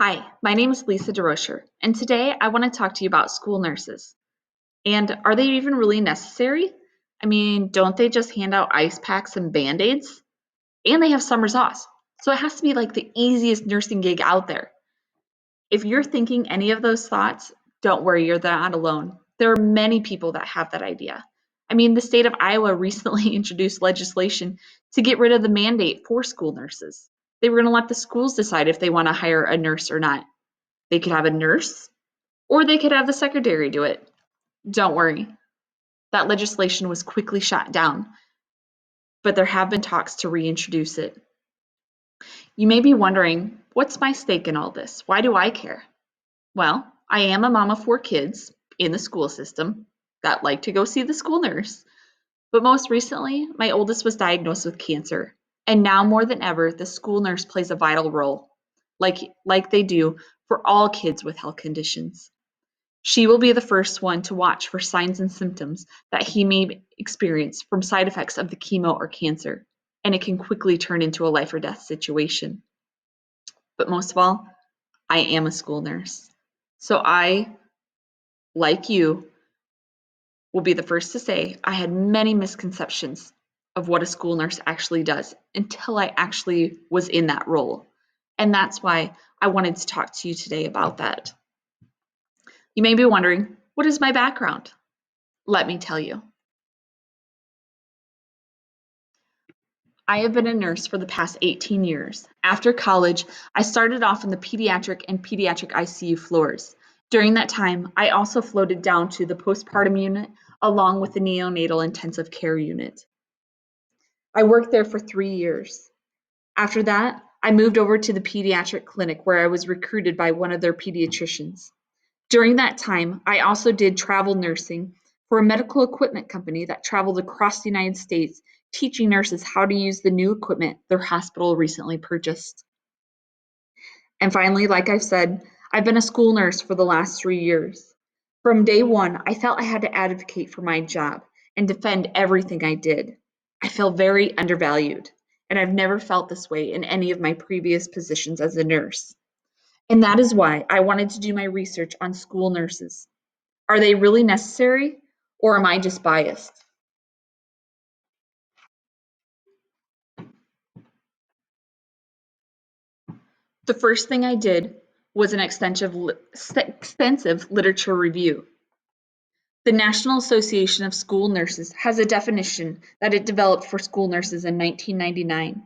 Hi, my name is Lisa DeRocher, and today I want to talk to you about school nurses. And are they even really necessary? I mean, don't they just hand out ice packs and band aids? And they have summer's off, so it has to be like the easiest nursing gig out there. If you're thinking any of those thoughts, don't worry, you're not alone. There are many people that have that idea. I mean, the state of Iowa recently introduced legislation to get rid of the mandate for school nurses. They were going to let the schools decide if they want to hire a nurse or not. They could have a nurse or they could have the secretary do it. Don't worry, that legislation was quickly shot down, but there have been talks to reintroduce it. You may be wondering, what's my stake in all this? Why do I care? Well, I am a mom of 4 kids in the school system that like to go see the school nurse. But most recently, my oldest was diagnosed with cancer. And now more than ever, the school nurse plays a vital role, like they do for all kids with health conditions. She will be the first one to watch for signs and symptoms that he may experience from side effects of the chemo or cancer, and it can quickly turn into a life or death situation. But most of all, I am a school nurse. So I, like you, will be the first to say I had many misconceptions of what a school nurse actually does until I actually was in that role. And that's why I wanted to talk to you today about that. You may be wondering, what is my background? Let me tell you. I have been a nurse for the past 18 years. After college, I started off in the pediatric and pediatric ICU floors. During that time, I also floated down to the postpartum unit along with the neonatal intensive care unit. I worked there for 3 years. After that, I moved over to the pediatric clinic where I was recruited by one of their pediatricians. During that time, I also did travel nursing for a medical equipment company that traveled across the United States, teaching nurses how to use the new equipment their hospital recently purchased. And finally, like I've said, I've been a school nurse for the last 3 years. From day one, I felt I had to advocate for my job and defend everything I did. I felt very undervalued, and I've never felt this way in any of my previous positions as a nurse. And that is why I wanted to do my research on school nurses. Are they really necessary, or am I just biased? The first thing I did was an extensive literature review. The National Association of School Nurses has a definition that it developed for school nurses in 1999.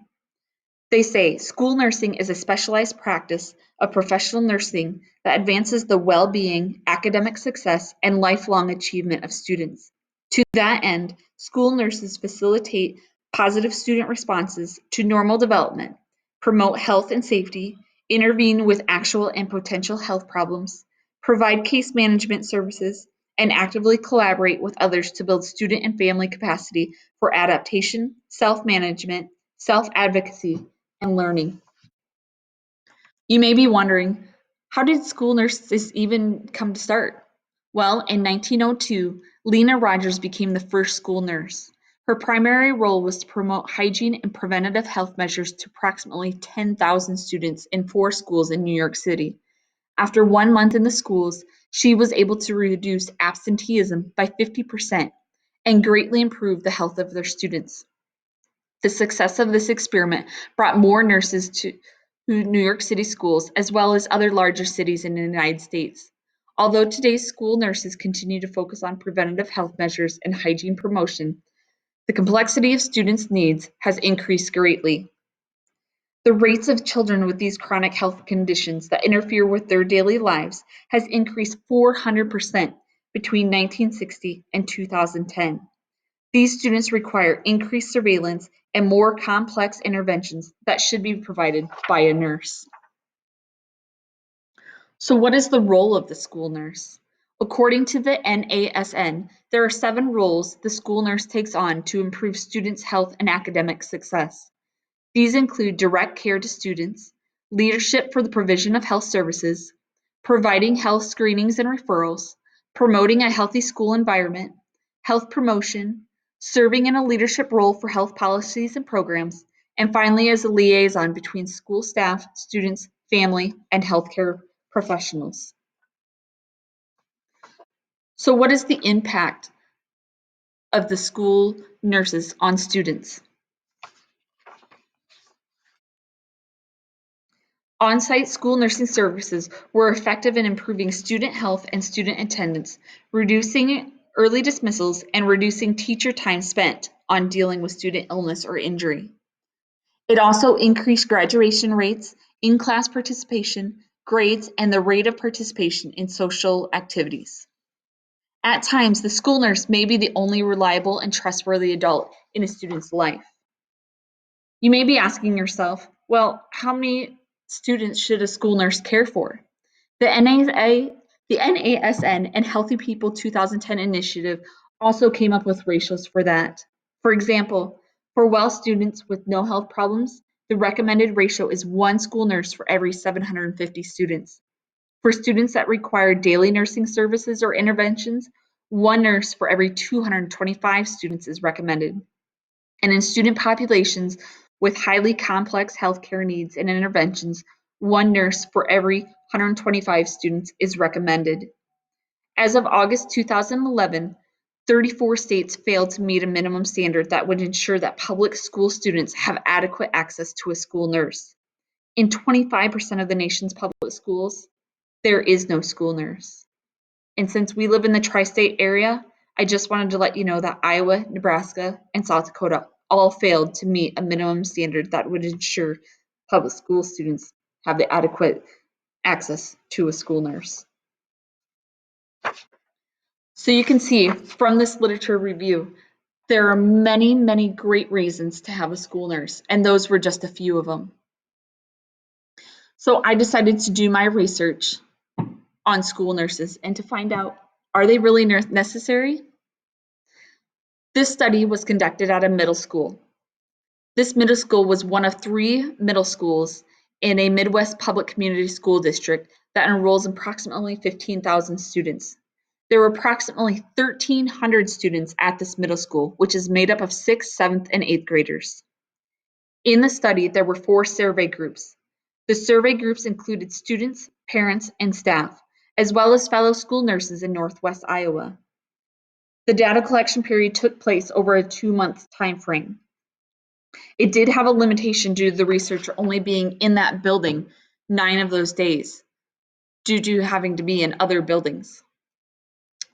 They say school nursing is a specialized practice of professional nursing that advances the well-being, academic success, and lifelong achievement of students. To that end, school nurses facilitate positive student responses to normal development, promote health and safety, intervene with actual and potential health problems, provide case management services, and actively collaborate with others to build student and family capacity for adaptation, self-management, self-advocacy, and learning. You may be wondering, how did school nurses even come to start? Well, in 1902, Lena Rogers became the first school nurse. Her primary role was to promote hygiene and preventative health measures to approximately 10,000 students in 4 schools in New York City. After 1 month in the schools, she was able to reduce absenteeism by 50% and greatly improve the health of their students. The success of this experiment brought more nurses to New York City schools, as well as other larger cities in the United States. Although today's school nurses continue to focus on preventative health measures and hygiene promotion, the complexity of students' needs has increased greatly. The rates of children with these chronic health conditions that interfere with their daily lives has increased 400% between 1960 and 2010. These students require increased surveillance and more complex interventions that should be provided by a nurse. So, what is the role of the school nurse? According to the NASN, there are 7 roles the school nurse takes on to improve students' health and academic success. These include direct care to students, leadership for the provision of health services, providing health screenings and referrals, promoting a healthy school environment, health promotion, serving in a leadership role for health policies and programs, and finally as a liaison between school staff, students, family, and healthcare professionals. So what is the impact of the school nurses on students? On-site school nursing services were effective in improving student health and student attendance, reducing early dismissals, and reducing teacher time spent on dealing with student illness or injury. It also increased graduation rates, in-class participation, grades, and the rate of participation in social activities. At times, the school nurse may be the only reliable and trustworthy adult in a student's life. You may be asking yourself, well, how many students should a school nurse care for? The NASN and Healthy People 2010 initiative also came up with ratios for that. For example, for well students with no health problems, the recommended ratio is 1 school nurse for every 750 students. For students that require daily nursing services or interventions, 1 nurse for every 225 students is recommended. And in student populations with highly complex healthcare needs and interventions, 1 nurse for every 125 students is recommended. As of August 2011, 34 states failed to meet a minimum standard that would ensure that public school students have adequate access to a school nurse. In 25% of the nation's public schools, there is no school nurse. And since we live in the tri-state area, I just wanted to let you know that Iowa, Nebraska, and South Dakota all failed to meet a minimum standard that would ensure public school students have the adequate access to a school nurse. So you can see from this literature review, there are many, many great reasons to have a school nurse, and those were just a few of them. So I decided to do my research on school nurses and to find out, are they really necessary? This study was conducted at a middle school. This middle school was one of 3 middle schools in a Midwest public community school district that enrolls approximately 15,000 students. There were approximately 1,300 students at this middle school, which is made up of 6th, 7th, and 8th graders. In the study, there were 4 survey groups. The survey groups included students, parents, and staff, as well as fellow school nurses in Northwest Iowa. The data collection period took place over a 2-month time frame. It did have a limitation due to the researcher only being in that building 9 of those days, due to having to be in other buildings.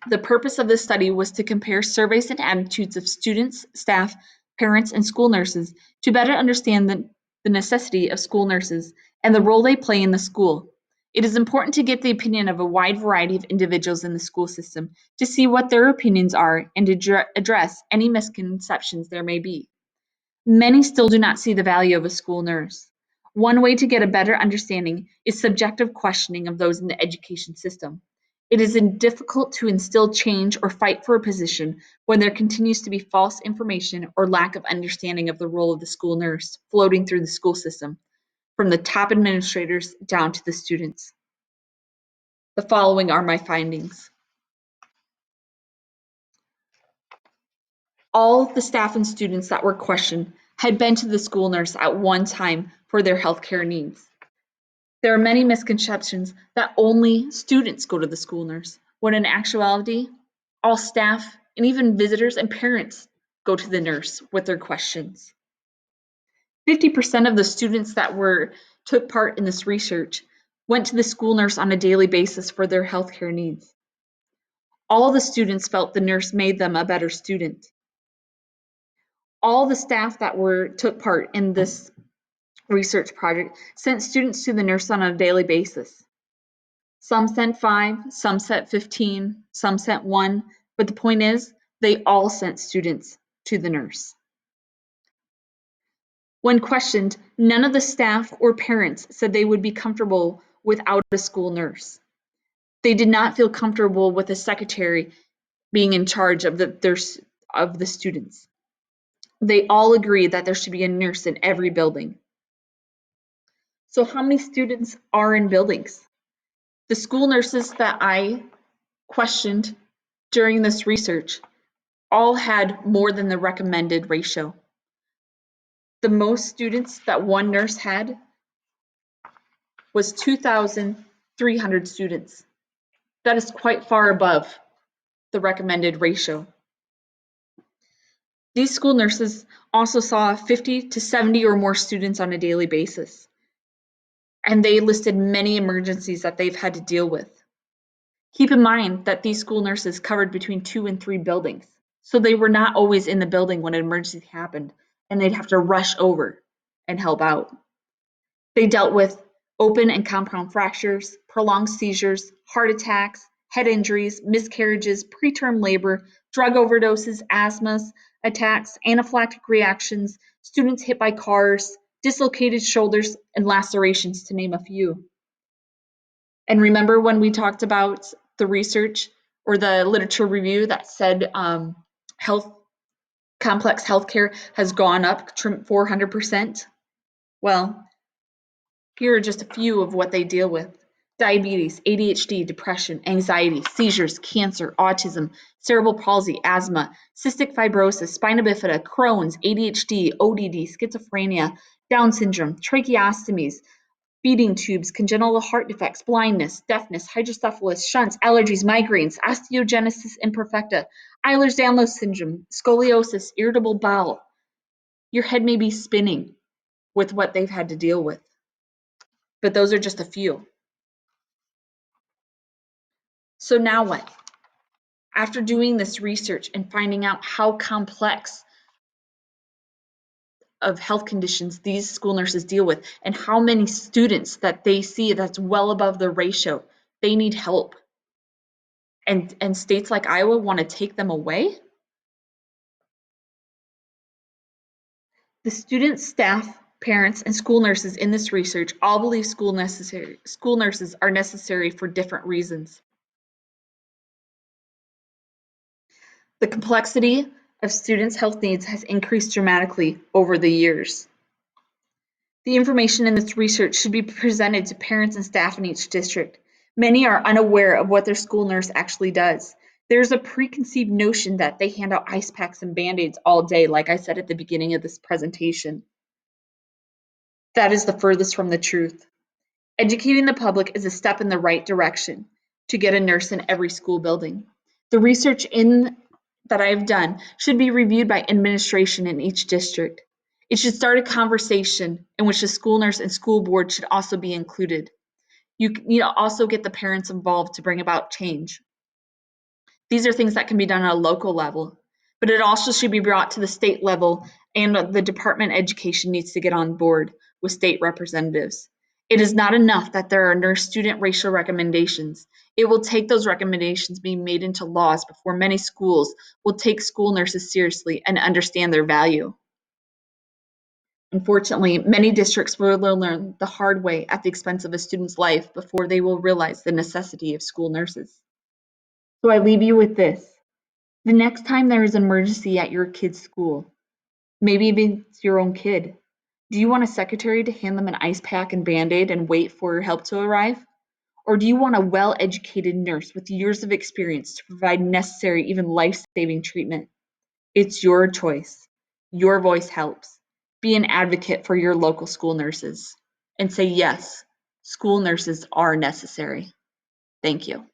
The purpose of this study was to compare surveys and attitudes of students, staff, parents, and school nurses to better understand the necessity of school nurses and the role they play in the school. It is important to get the opinion of a wide variety of individuals in the school system to see what their opinions are and to address any misconceptions there may be. Many still do not see the value of a school nurse. One way to get a better understanding is subjective questioning of those in the education system. It is difficult to instill change or fight for a position when there continues to be false information or lack of understanding of the role of the school nurse floating through the school system, from the top administrators down to the students. The following are my findings. All the staff and students that were questioned had been to the school nurse at one time for their healthcare needs. There are many misconceptions that only students go to the school nurse, when in actuality, all staff and even visitors and parents go to the nurse with their questions. 50% of the students that took part in this research went to the school nurse on a daily basis for their healthcare needs. All the students felt the nurse made them a better student. All the staff that took part in this research project sent students to the nurse on a daily basis. Some sent 5, some sent 15, some sent 1, but the point is, they all sent students to the nurse. When questioned, none of the staff or parents said they would be comfortable without a school nurse. They did not feel comfortable with a secretary being in charge of the students. They all agreed that there should be a nurse in every building. So how many students are in buildings? The school nurses that I questioned during this research all had more than the recommended ratio. The most students that one nurse had was 2,300 students. That is quite far above the recommended ratio. These school nurses also saw 50 to 70 or more students on a daily basis, and they listed many emergencies that they've had to deal with. Keep in mind that these school nurses covered between 2 and 3 buildings, so they were not always in the building when an emergency happened, and they'd have to rush over and help out. They dealt with open and compound fractures, prolonged seizures, heart attacks, head injuries, miscarriages, preterm labor, drug overdoses, asthmas, attacks, anaphylactic reactions, students hit by cars, dislocated shoulders, and lacerations, to name a few. And remember when we talked about the research or the literature review that said complex healthcare has gone up 400%? Well, here are just a few of what they deal with: diabetes, ADHD, depression, anxiety, seizures, cancer, autism, cerebral palsy, asthma, cystic fibrosis, spina bifida, Crohn's, ADHD, ODD, schizophrenia, Down syndrome, tracheostomies, feeding tubes, congenital heart defects, blindness, deafness, hydrocephalus, shunts, allergies, migraines, osteogenesis imperfecta, Ehlers-Danlos syndrome, scoliosis, irritable bowel. Your head may be spinning with what they've had to deal with, but those are just a few. So now what? After doing this research and finding out how complex of health conditions these school nurses deal with and how many students that they see that's well above the ratio, they need help. And states like Iowa want to take them away? The students, staff, parents, and school nurses in this research all believe school nurses are necessary for different reasons. The complexity of students' health needs has increased dramatically over the years. The information in this research should be presented to parents and staff in each district. Many are unaware of what their school nurse actually does. There's a preconceived notion that they hand out ice packs and band-aids all day, like I said at the beginning of this presentation. That is the furthest from the truth. Educating the public is a step in the right direction to get a nurse in every school building. The research that I've done should be reviewed by administration in each district. It should start a conversation in which the school nurse and school board should also be included. You need to also get the parents involved to bring about change. These are things that can be done at a local level, but it also should be brought to the state level, and the Department of Education needs to get on board with state representatives. It is not enough that there are nurse-student racial recommendations. It will take those recommendations being made into laws before many schools will take school nurses seriously and understand their value. Unfortunately, many districts will learn the hard way at the expense of a student's life before they will realize the necessity of school nurses. So I leave you with this. The next time there is an emergency at your kid's school, maybe even it's your own kid, do you want a secretary to hand them an ice pack and band-aid and wait for your help to arrive? Or do you want a well-educated nurse with years of experience to provide necessary, even life-saving treatment? It's your choice. Your voice helps. Be an advocate for your local school nurses and say, yes, school nurses are necessary. Thank you.